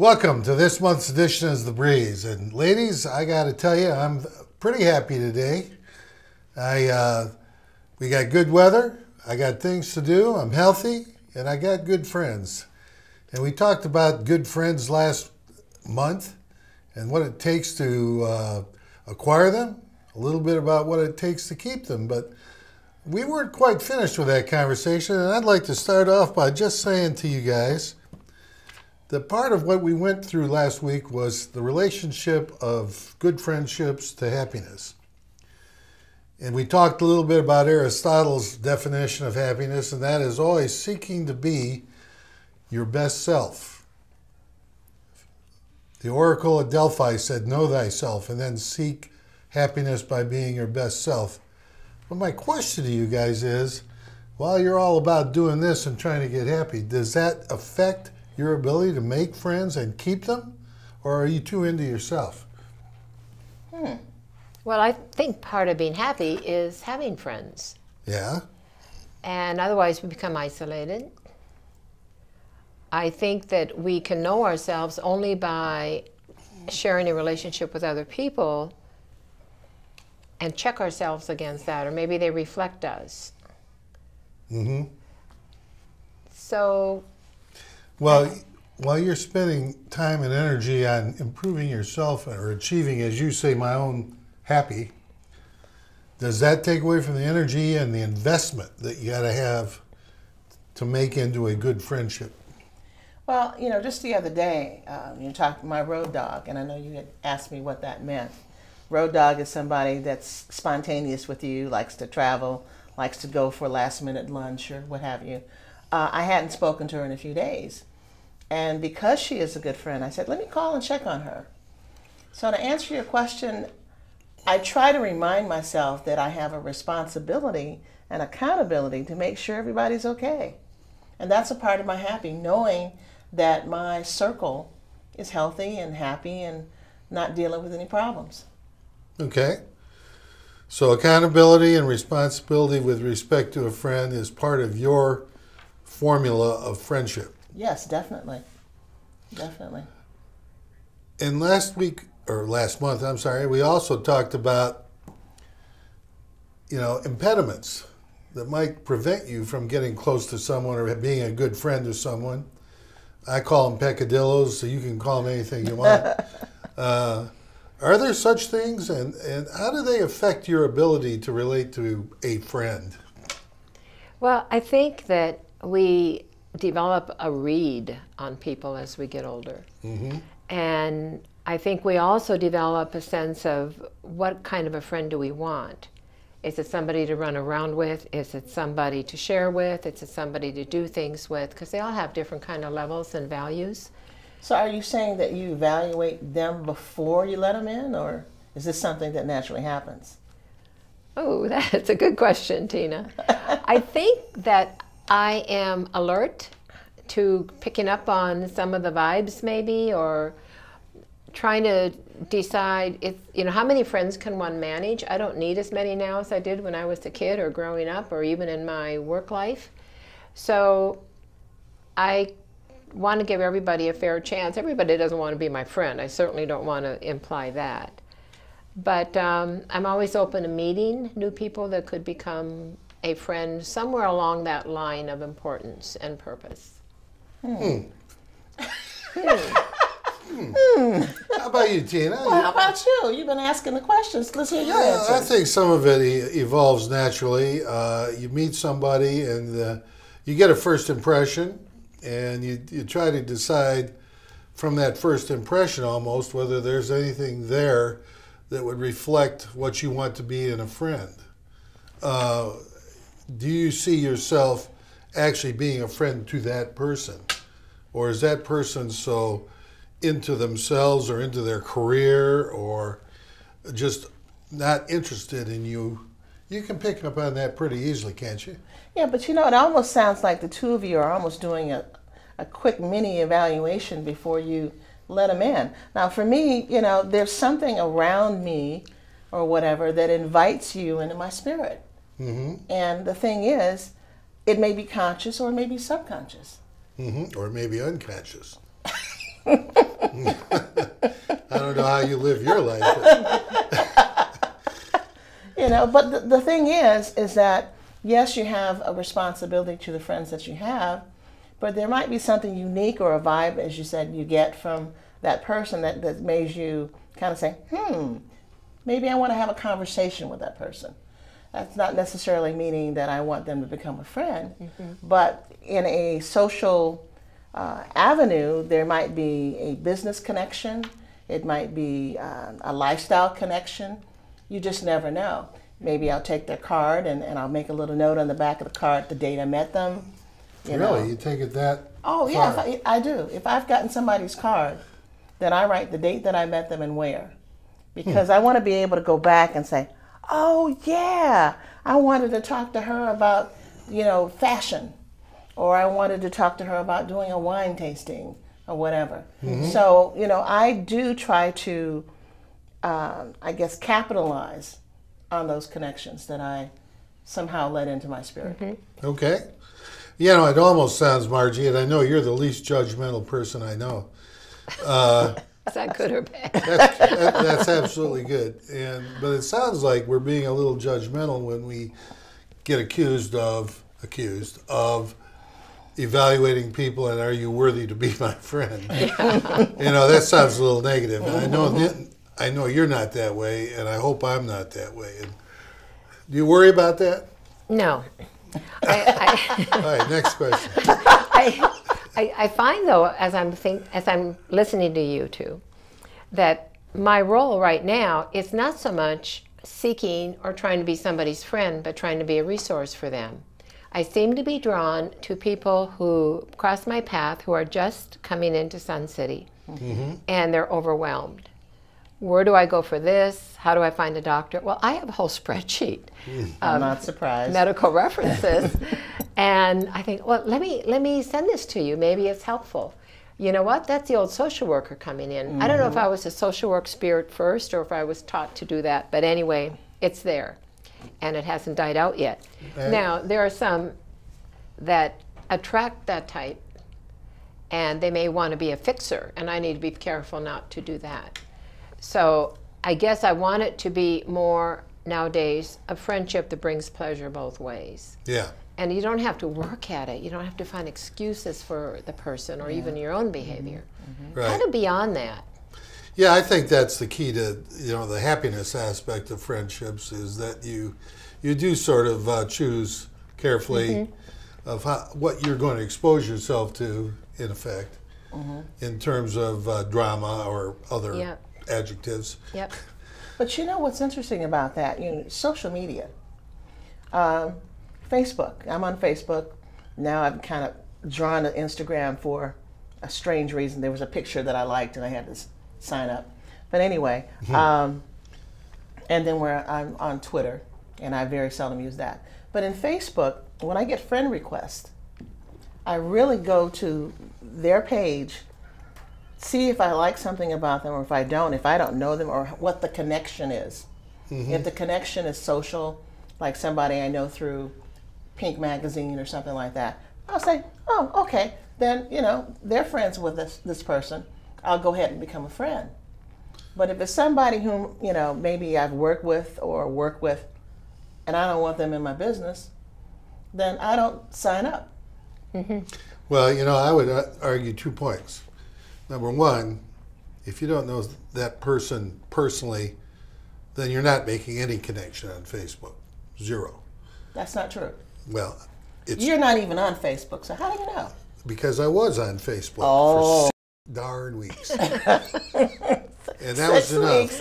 Welcome to this month's edition of The Breeze. And ladies, I got to tell you, I'm pretty happy today. We got good weather, I got things to do, I'm healthy, and I got good friends. And we talked about good friends last month and what it takes to acquire them, a little bit about what it takes to keep them. But we weren't quite finished with that conversation, and I'd like to start off by just saying to you guys, the part of what we went through last week was the relationship of good friendships to happiness. And we talked a little bit about Aristotle's definition of happiness, and that is always seeking to be your best self. The Oracle at Delphi said, know thyself, and then seek happiness by being your best self. But my question to you guys is, while you're all about doing this and trying to get happy, does that affect your ability to make friends and keep them? Or are you too into yourself? Well, I think part of being happy is having friends. Yeah? And otherwise we become isolated. I think that we can know ourselves only by sharing a relationship with other people and check ourselves against that, or maybe they reflect us. Mm-hmm. So... Well, while you're spending time and energy on improving yourself or achieving, as you say, my own happy, does that take away from the energy and the investment that you got to have to make into a good friendship? Well, you know, just the other day, you talked my road dog, and I know you had asked me what that meant. Road dog is somebody that's spontaneous with you, likes to travel, likes to go for last minute lunch or what have you. I hadn't spoken to her in a few days. And because she is a good friend, I said, let me call and check on her. So to answer your question, I try to remind myself that I have a responsibility and accountability to make sure everybody's okay. And that's a part of my happy, knowing that my circle is healthy and happy and not dealing with any problems. Okay. So accountability and responsibility with respect to a friend is part of your formula of friendship. Yes, definitely. Definitely. And last month, I'm sorry, we also talked about, impediments that might prevent you from getting close to someone or being a good friend to someone. I call them peccadillos, so you can call them anything you want. Are there such things, and how do they affect your ability to relate to a friend? Well, I think that we develop a read on people as we get older. Mm-hmm. And I think we also develop a sense of what kind of a friend do we want. Is it somebody to run around with? Is it somebody to share with? Is it somebody to do things with? Because they all have different kind of levels and values. So are you saying that you evaluate them before you let them in, or is this something that naturally happens? Oh, that's a good question, Tina. I think that I am alert to picking up on some of the vibes maybe, or trying to decide how many friends can one manage. I don't need as many now as I did when I was a kid or growing up or even in my work life. So I want to give everybody a fair chance. Everybody doesn't want to be my friend. I certainly don't want to imply that. But I'm always open to meeting new people that could become a friend somewhere along that line of importance and purpose. How about you, Tina? Well, how about you? You've been asking the questions. Let's hear your answers. I think some of it evolves naturally. You meet somebody and you get a first impression, and you try to decide from that first impression almost whether there's anything there that would reflect what you want to be in a friend. Do you see yourself actually being a friend to that person? Or is that person so into themselves or into their career or just not interested in you? You can pick up on that pretty easily, can't you? Yeah, but it almost sounds like the two of you are almost doing a quick mini evaluation before you let them in. Now for me, there's something around me or whatever that invites you into my spirit. Mm-hmm. And the thing is, it may be conscious or it may be subconscious. Mm-hmm. Or maybe unconscious. I don't know how you live your life. But You know, but the thing is that yes, you have a responsibility to the friends that you have, but there might be something unique or a vibe, as you said, you get from that person that makes you kind of say, maybe I want to have a conversation with that person. That's not necessarily meaning that I want them to become a friend, but in a social avenue, there might be a business connection. It might be a lifestyle connection. You just never know. Maybe I'll take their card and I'll make a little note on the back of the card the date I met them. You know. really, you take it that Oh, yeah, far? I do. If I've gotten somebody's card, then I write the date that I met them and where. Because I want to be able to go back and say, oh, yeah, I wanted to talk to her about, fashion. Or I wanted to talk to her about doing a wine tasting or whatever. So, I do try to, capitalize on those connections that I somehow let into my spirit. Okay. It almost sounds, Margie, and I know you're the least judgmental person I know. Is that good or bad? That's absolutely good. But it sounds like we're being a little judgmental when we get accused of evaluating people and are you worthy to be my friend? That sounds a little negative. And I know you're not that way, and I hope I'm not that way. And do you worry about that? No. All right, next question. I find though, as I'm listening to you two, that my role right now is not so much seeking or trying to be somebody's friend, but trying to be a resource for them. I seem to be drawn to people who cross my path who are just coming into Sun City and they're overwhelmed. Where do I go for this? How do I find a doctor? Well, I have a whole spreadsheet I'm of not surprised. medical references. And I think, well, let me send this to you. Maybe it's helpful. You know what? That's the old social worker coming in. I don't know if I was a social work spirit first or if I was taught to do that. But anyway, it's there. And it hasn't died out yet. Right. Now, there are some that attract that type. And they may want to be a fixer. And I need to be careful not to do that. So I guess I want it to be more nowadays a friendship that brings pleasure both ways. Yeah. And you don't have to work at it. You don't have to find excuses for the person or even your own behavior. Right. Kind of beyond that. Yeah, I think that's the key to the happiness aspect of friendships is that you do sort of choose carefully of what you're going to expose yourself to, in effect, in terms of drama or other adjectives. Yep. But you know what's interesting about that? Social media. Facebook. I'm on Facebook. Now I've kind of drawn to Instagram for a strange reason. There was a picture that I liked and I had to sign up. But anyway, and then I'm on Twitter, and I very seldom use that. But in Facebook, when I get friend requests, I really go to their page, see if I like something about them or if I don't know them or what the connection is. If the connection is social, like somebody I know through Pink Magazine or something like that, I'll say, oh, okay, then, they're friends with this person. I'll go ahead and become a friend. But if it's somebody whom, maybe I've worked with and I don't want them in my business, then I don't sign up. Well, I would argue 2 points. Number one, if you don't know that person personally, then you're not making any connection on Facebook. Zero. That's not true. Well, You're not even on Facebook, so how do you know? Because I was on Facebook Oh. for 6 darn weeks. And that was 6 enough. weeks.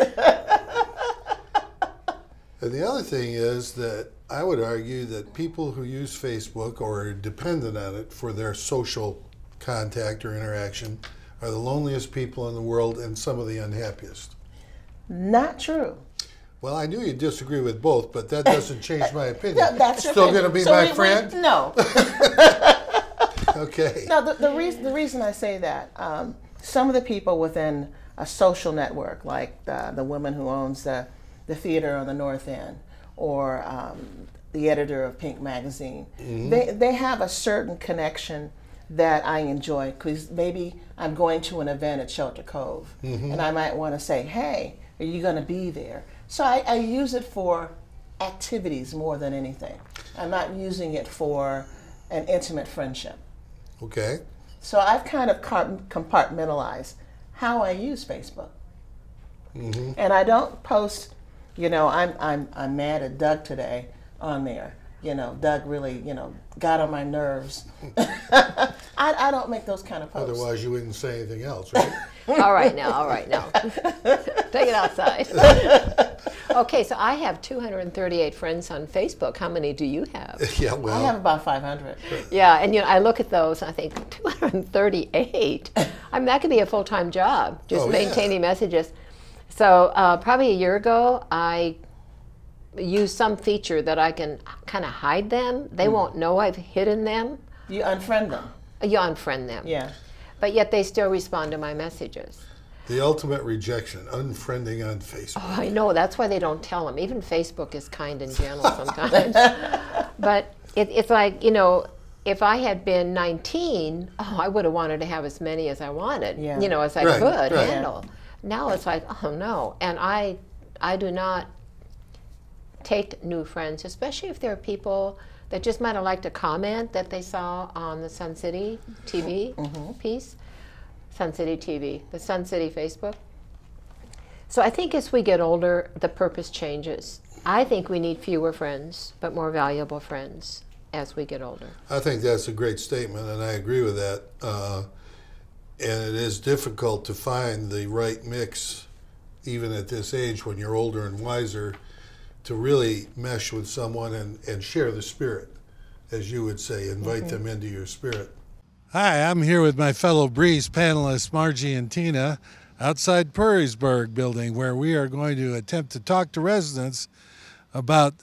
And the other thing is that I would argue that people who use Facebook or are dependent on it for their social contact or interaction are the loneliest people in the world and some of the unhappiest. Not true. Well, I knew you'd disagree with both, but that doesn't change my opinion. No, that's your Still opinion. going to be So my we- friend? No. Okay. No, the reason I say that, some of the people within a social network, like the woman who owns the theater on the North End, or the editor of Pink Magazine, they have a certain connection that I enjoy, because maybe I'm going to an event at Shelter Cove, and I might want to say, hey, are you going to be there? So I use it for activities more than anything. I'm not using it for an intimate friendship. Okay. So I've kind of compartmentalized how I use Facebook. And I don't post, you know, I'm mad at Doug today on there. You know, Doug really, you know, got on my nerves. I don't make those kind of posts. Otherwise, you wouldn't say anything else, right? All right now. Take it outside. Okay, so I have 238 friends on Facebook. How many do you have? Yeah, well. I have about 500. Yeah, and you know, I look at those and I think 238. I mean, that could be a full-time job, just maintaining messages. So probably a year ago, I used some feature that I can kind of hide them. They won't know I've hidden them. You unfriend them. You unfriend them. Yeah. But yet they still respond to my messages. The ultimate rejection, unfriending on Facebook. Oh, I know. That's why they don't tell them. Even Facebook is kind and gentle sometimes. But it's like, you know, if I had been 19, I would have wanted to have as many as I wanted, you know, as I could handle. Now it's like, oh no. And I do not take new friends, especially if there are people that just might have liked a comment that they saw on the Sun City TV piece. Sun City TV, the Sun City Facebook. So I think as we get older, the purpose changes. I think we need fewer friends, but more valuable friends as we get older. I think that's a great statement, and I agree with that. And it is difficult to find the right mix, even at this age when you're older and wiser, to really mesh with someone and share the spirit, as you would say, invite them into your spirit. Hi, I'm here with my fellow Breeze panelists, Margie and Tina, outside Purrisburg building, where we are going to attempt to talk to residents about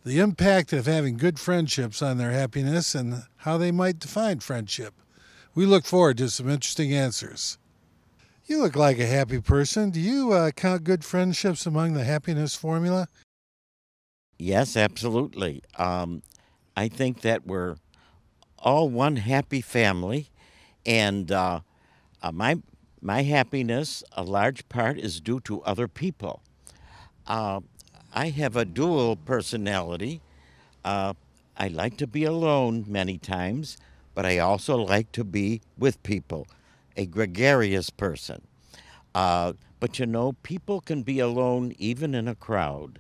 the impact of having good friendships on their happiness and how they might define friendship. We look forward to some interesting answers. You look like a happy person. Do you count good friendships among the happiness formula? Yes, absolutely. I think that we're all one happy family, and my happiness, a large part, is due to other people. I have a dual personality. I like to be alone many times, but I also like to be with people, a gregarious person. But you know, people can be alone even in a crowd.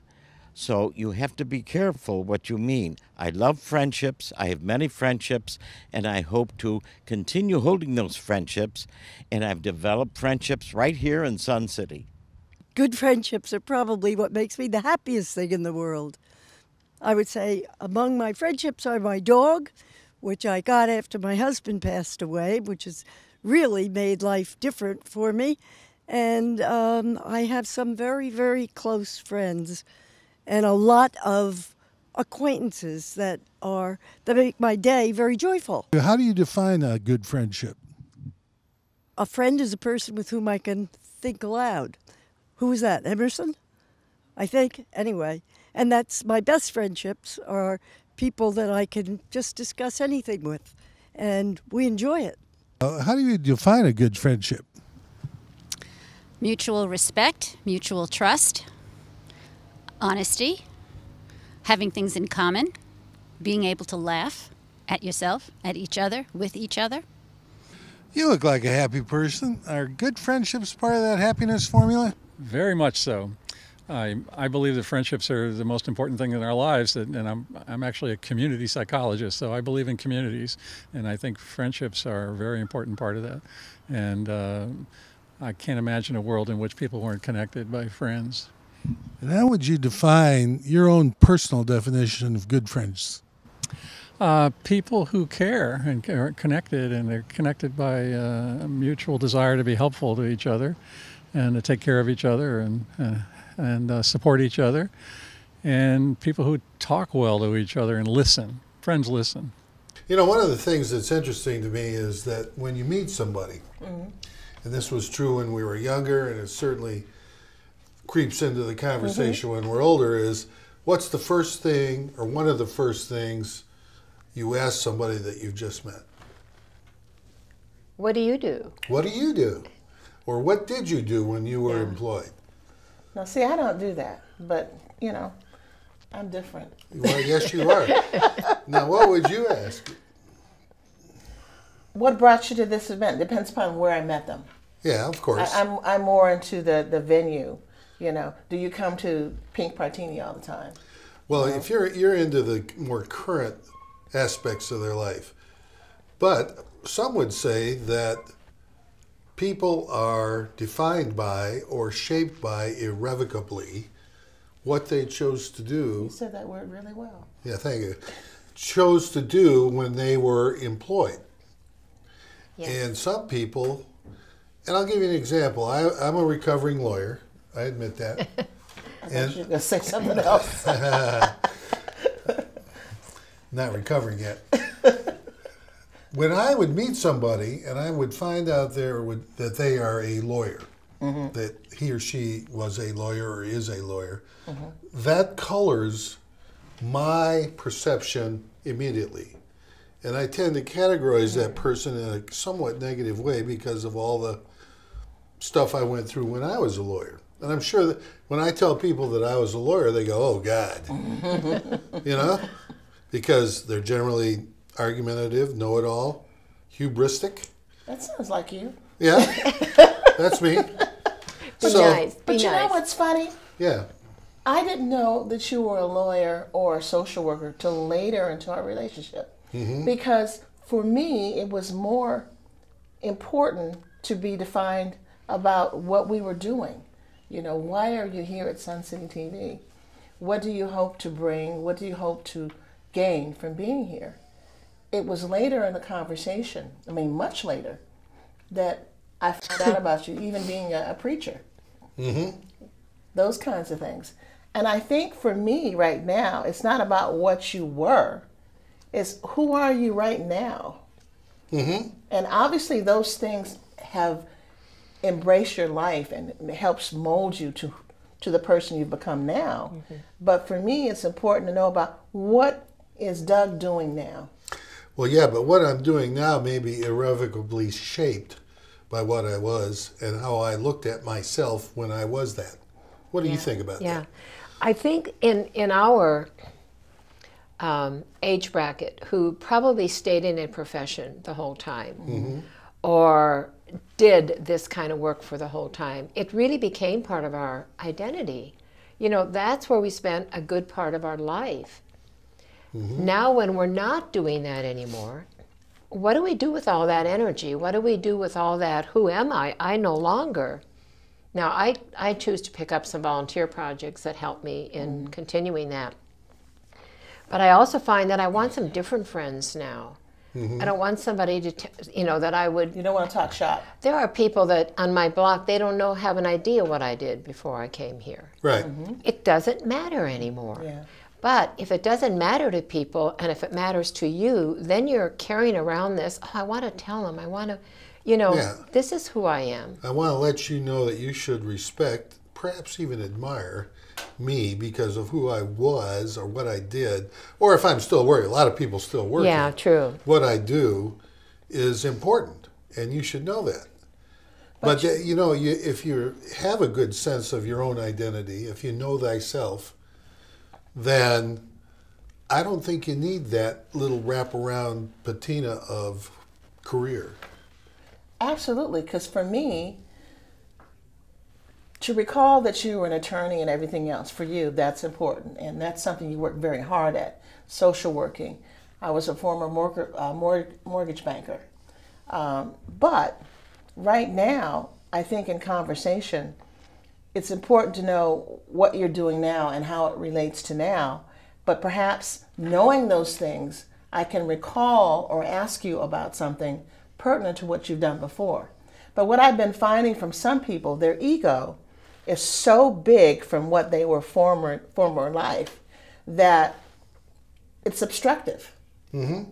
So you have to be careful what you mean. I love friendships. I have many friendships, and I hope to continue holding those friendships. And I've developed friendships right here in Sun City. Good friendships are probably what makes me the happiest thing in the world. I would say among my friendships are my dog, which I got after my husband passed away, which has really made life different for me. And I have some very, very close friends and a lot of acquaintances that make my day very joyful. How do you define a good friendship? A friend is a person with whom I can think aloud. Who is that, Emerson? I think, anyway. And that's my best friendships are people that I can just discuss anything with, and we enjoy it. How do you define a good friendship? Mutual respect, mutual trust, honesty, having things in common, being able to laugh at yourself, at each other, with each other. You look like a happy person. Are good friendships part of that happiness formula? Very much so. I believe that friendships are the most important thing in our lives, and I'm actually a community psychologist, so I believe in communities, and I think friendships are a very important part of that. And I can't imagine a world in which people weren't connected by friends. And how would you define your own personal definition of good friends? People who care and are connected, and they're connected by a mutual desire to be helpful to each other and to take care of each other and support each other, and people who talk well to each other and listen. Friends listen. You know, one of the things that's interesting to me is that when you meet somebody, and this was true when we were younger, and it certainly creeps into the conversation when we're older, is what's the first thing or one of the first things you ask somebody that you've just met? What do you do? What do you do? Or what did you do when you were employed? Now, see, I don't do that, but, you know, I'm different. Well, yes, you are. Now, what would you ask? What brought you to this event? Depends upon where I met them. Yeah, of course. I'm more into the venue, you know. Do you come to Pink Partini all the time? Well, if you're into the more current aspects of their life, but some would say that people are defined by or shaped by irrevocably what they chose to do. You said that word really well. Yeah, thank you. Chose to do when they were employed. Yes. And some people, and I'll give you an example. I'm a recovering lawyer. I admit that. I thought you were going to say something else. Not recovering yet. When I would meet somebody and I would find out that they are a lawyer, that he or she was a lawyer or is a lawyer, that colors my perception immediately. And I tend to categorize that person in a somewhat negative way because of all the stuff I went through when I was a lawyer. And I'm sure that when I tell people that I was a lawyer, they go, oh, God. You know? Because they're generally argumentative, know-it-all, hubristic. That sounds like you. Yeah, that's me. Be nice. Be But you know nice. what's funny? Yeah. I didn't know that you were a lawyer or a social worker till later into our relationship. Because for me, it was more important to be defined about what we were doing. You know, why are you here at Sun City TV? What do you hope to bring? What do you hope to gain from being here? It was later in the conversation, I mean, much later, that I found out about you, even being a preacher. Those kinds of things. And I think for me right now, it's not about what you were, it's who are you right now? And obviously those things have embraced your life and it helps mold you to the person you've become now. But for me, it's important to know about what is Doug doing now? Well, yeah, but what I'm doing now may be irrevocably shaped by what I was and how I looked at myself when I was that. What do you think about Yeah. that? I think in our age bracket, who probably stayed in a profession the whole time or did this kind of work for the whole time, it really became part of our identity. You know, that's where we spent a good part of our life. Now when we're not doing that anymore, what do we do with all that energy? What do we do with all that, who am I? I no longer. Now I choose to pick up some volunteer projects that help me in continuing that. But I also find that I want some different friends now. I don't want somebody to, you know, that I would... You don't want to talk shop. There are people that on my block, they don't have an idea what I did before I came here. Right. It doesn't matter anymore. Yeah. But if it doesn't matter to people, and if it matters to you, then you're carrying around this, oh, I want to tell them, I want to, you know, this is who I am. I want to let you know that you should respect, perhaps even admire, me because of who I was or what I did, or if I'm still working. A lot of people still working. Yeah, true. What I do is important, and you should know that. But you know, if you have a good sense of your own identity, if you know thyself, then I don't think you need that little wraparound patina of career. Absolutely, because for me, to recall that you were an attorney and everything else, for you, that's important. And that's something you work very hard at, social working. I was a former mortgage banker. But right now, I think in conversation, it's important to know what you're doing now and how it relates to now. But perhaps knowing those things, I can recall or ask you about something pertinent to what you've done before. But what I've been finding from some people, their ego is so big from what they were former life that it's obstructive. You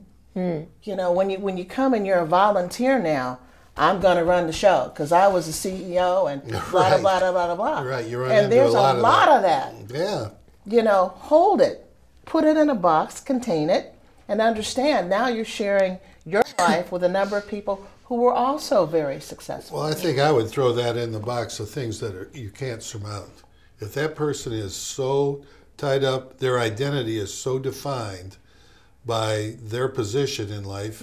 know, when you come and you're a volunteer now, I'm going to run the show because I was the CEO and blah, blah, blah, blah, blah, blah. Right, you run and into there's a lot of that. Yeah. You know, hold it, put it in a box, contain it, and understand now you're sharing your life with a number of people who were also very successful. Well, I think I would throw that in the box of things that you can't surmount. If that person is so tied up, their identity is so defined by their position in life,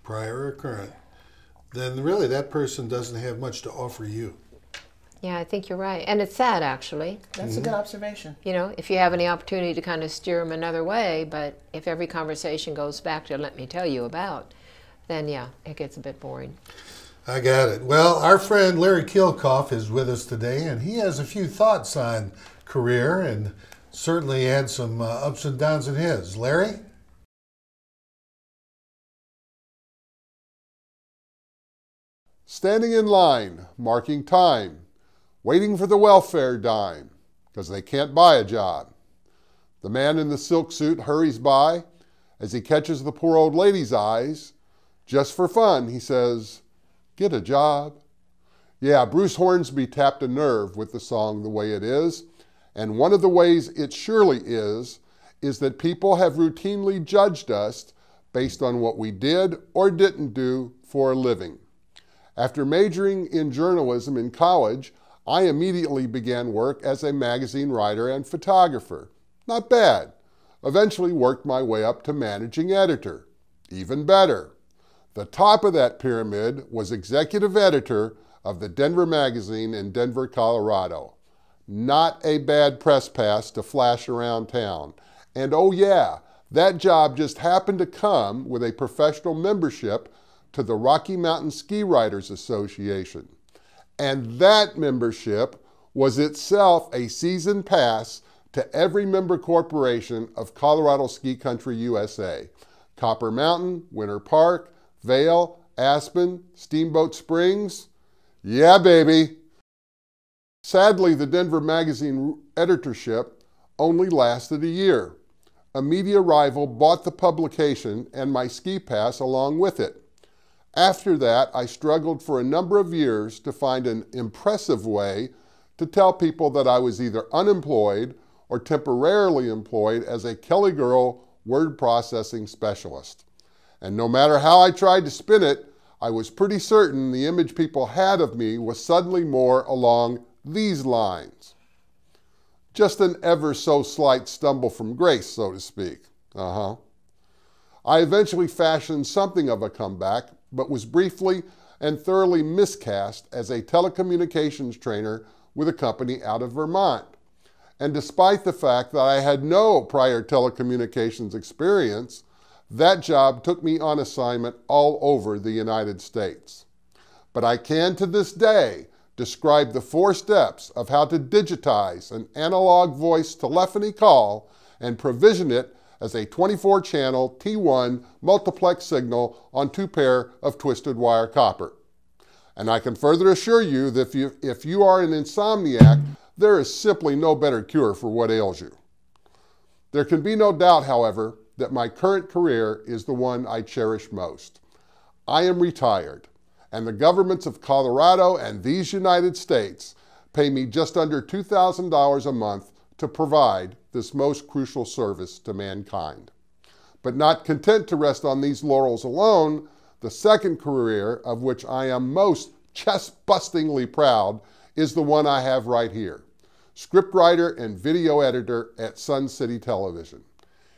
prior or current, then really that person doesn't have much to offer you. Yeah, I think you're right. And it's sad, actually. That's a good observation. You know, if you have any opportunity to kind of steer them another way, but if every conversation goes back to let me tell you about, then yeah, it gets a bit boring. I got it. Well, our friend Larry Killcock is with us today, and he has a few thoughts on career and certainly had some ups and downs in his. Larry? Standing in line, marking time, waiting for the welfare dime, because they can't buy a job. The man in the silk suit hurries by as he catches the poor old lady's eyes. Just for fun, he says, "Get a job." Yeah, Bruce Hornsby tapped a nerve with the song The Way It Is, and one of the ways it surely is that people have routinely judged us based on what we did or didn't do for a living. After majoring in journalism in college, I immediately began work as a magazine writer and photographer. Not bad. Eventually worked my way up to managing editor. Even better. The top of that pyramid was executive editor of the Denver Magazine in Denver, Colorado. Not a bad press pass to flash around town. And oh yeah, that job just happened to come with a professional membership to the Rocky Mountain Ski Writers Association. And that membership was itself a season pass to every member corporation of Colorado Ski Country USA. Copper Mountain, Winter Park, Vail, Aspen, Steamboat Springs. Yeah, baby. Sadly, the Denver Magazine editorship only lasted a year. A media rival bought the publication and my ski pass along with it. After that, I struggled for a number of years to find an impressive way to tell people that I was either unemployed or temporarily employed as a Kelly Girl word processing specialist. And no matter how I tried to spin it, I was pretty certain the image people had of me was suddenly more along these lines. Just an ever so slight stumble from grace, so to speak. I eventually fashioned something of a comeback, but was briefly and thoroughly miscast as a telecommunications trainer with a company out of Vermont. And despite the fact that I had no prior telecommunications experience, that job took me on assignment all over the United States. But I can to this day describe the 4 steps of how to digitize an analog voice telephony call and provision it as a 24-channel T1 multiplex signal on 2 pair of twisted wire copper. And I can further assure you that if you are an insomniac, there is simply no better cure for what ails you. There can be no doubt, however, that my current career is the one I cherish most. I am retired, and the governments of Colorado and these United States pay me just under $2,000 a month to provide this most crucial service to mankind. But not content to rest on these laurels alone, the second career of which I am most chest-bustingly proud is the one I have right here. Scriptwriter and video editor at Sun City Television.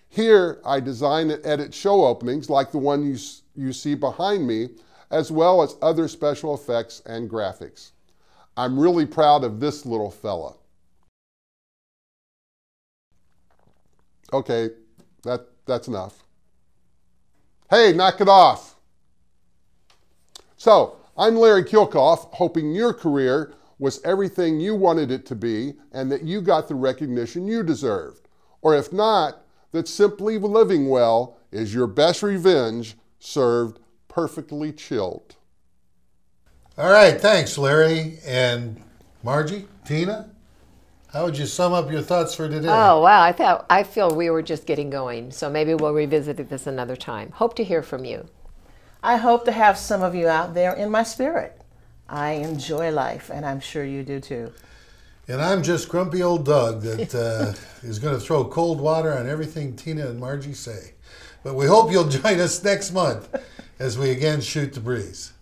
Here, I design and edit show openings like the one you see behind me, as well as other special effects and graphics. I'm really proud of this little fella. Okay, that's enough. Hey, knock it off. So, I'm Larry Killcock, hoping your career was everything you wanted it to be and that you got the recognition you deserved. Or if not, that simply living well is your best revenge served perfectly chilled. All right, thanks, Larry. And Margie, Tina, how would you sum up your thoughts for today? Oh, wow. I feel we were just getting going, so maybe we'll revisit this another time. Hope to hear from you. I hope to have some of you out there in my spirit. I enjoy life, and I'm sure you do too. And I'm just grumpy old Doug that is going to throw cold water on everything Tina and Margie say. But we hope you'll join us next month as we again shoot the breeze.